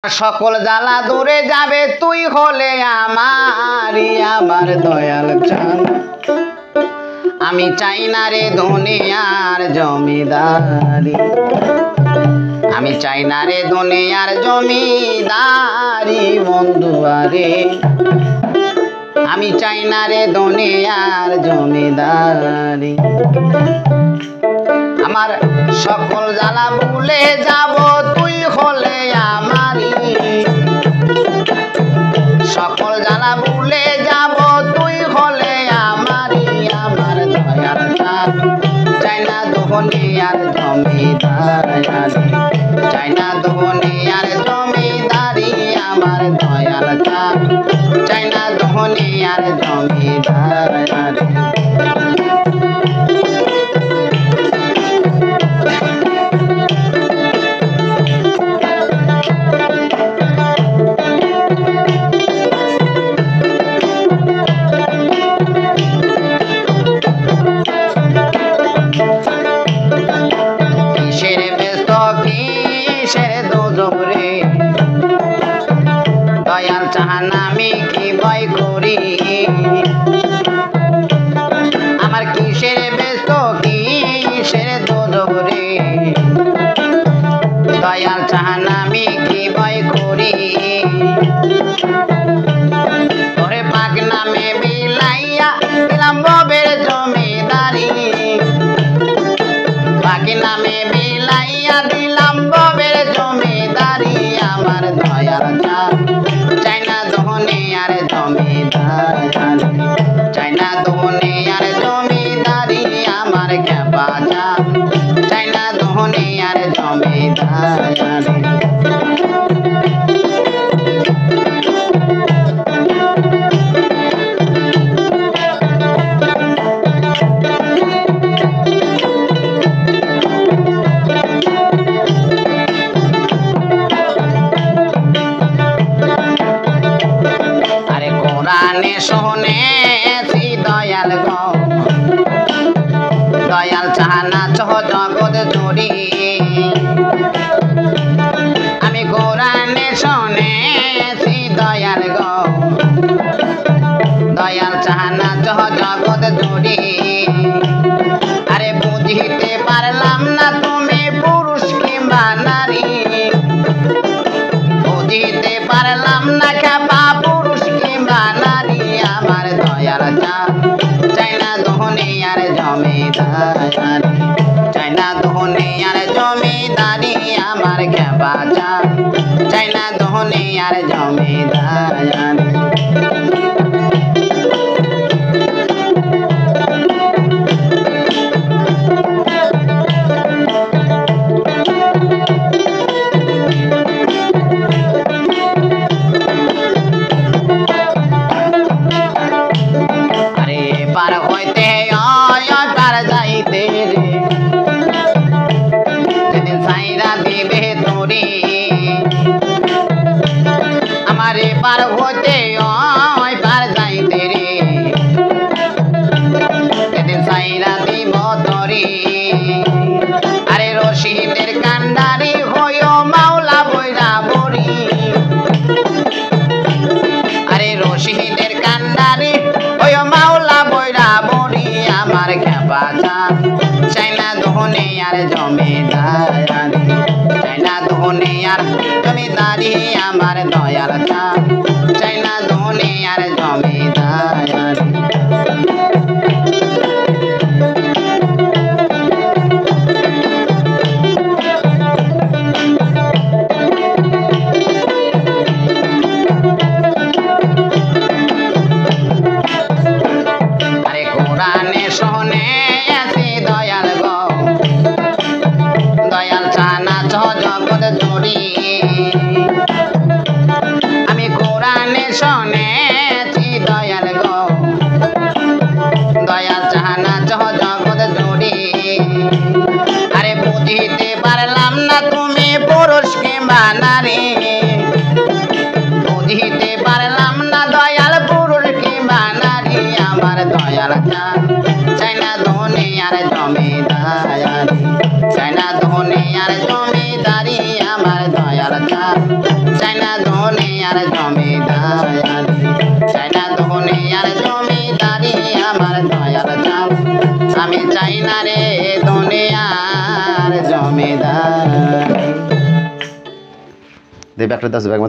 সকল জ্বালা দূরে যাবে তুই হলে আমার দয়াল চান। আমি চাই না রে দুনিয়ার জমিদারি, আমি চাই না রে দুনিয়ার জমিদারি বন্ধুয়ারে, আমি চাই না রে দুনিয়ার জমিদারি। আমার সকল জ্বালা ভুলে যাব তুই হলে আমারি, সকল জ্বালা ভুলে যাব তুই হলে আমারি। আমার দয়াল চান, চাই না দুনিয়ার জমিদারি, চাই না দুনিয়ার জমিদারি। আমার দয়াল চান, চাই না দুনিয়ার জমিদারি। দয়াল চাহান আমি কি ভয় করি, আমার কিসের ব্যস্ত কিসের দোজখ রে। দয়াল চাহান আমি কি ভয় করি, তোরে পাক নামে বিলাইয়া দিলাম ববের জমিদারি, পাক নামে বিলাইয়া দিলাম ববের জমিদারি। আমার দয়াল চান, চাই না দুনিয়ার জমিদারি, চাই না দুনিয়ার জমিদারি। আমার খেপা চান, চাই না দুনিয়ার জমিদারি। কোরআনে শুনেছি দয়াল গো, দয়াল চাহানা চহ জগৎ জুড়ি। আমি কোরআনে শুনেছি দয়াল গো, দয়াল চাহানা চহ জগৎ জুড়ি। আরে বুঝিতে পারলাম না তুমি পুরুষ কিংবা নারী, বুঝিতে পারলাম না খেপা পুরুষ কিংবা নারী। আমার দয়াল চান, চাই না দুনিয়ার জমিদারি, চাই না দুনিয়ার জমিদারি। আমার খেপা চান, চাই না দুনিয়ার জমিদারি। পার হইতে পার যাইতে রে, যেদিন সাইরা দিবে তোরে। আমারে পার হইতে পার যাইতে রে, যেদিন সাইরা দিব তোরে। আরে রশিদের কান্ডারি হইও মাওলা বইরা বড়ি, আরে রশিদের কান্ডারি হইও মাওলা বইরা বড়ি। আমার খেপা চান, চাই না দুনিয়ার জমিদারি, চাই না দুনিয়ার জমিদারি। আমার দয়াল চান, চাই না দুনিয়ার জমিদারি। কোরআনে শুনেছি দয়াল গো, দয়াল চানা চহ জগৎ জুড়ি। আমি কোরআনে শুনেছি দয়াল গো, দয়াল চানা চহ জগৎ জুড়ি। আরে বুঝিতে পারলাম না তুমি পুরুষ কিংবা নারী, বুঝিতে পারলাম না দয়াল পুরুষ কিংবা নারী। আমার দয়াল চান, চাই না দুনিয়ার জমিদারি, চাই না দুনিয়ার জমিদারি। আমার দয়াল চান, চাই না দুনিয়ার জমিদারি চাই না দুনিয়ার জমিদারি আমার দয়াল চাঁদ আমি চাই না রে দুনিয়ার জমিদারি দেব একটা 10 ব্যাগ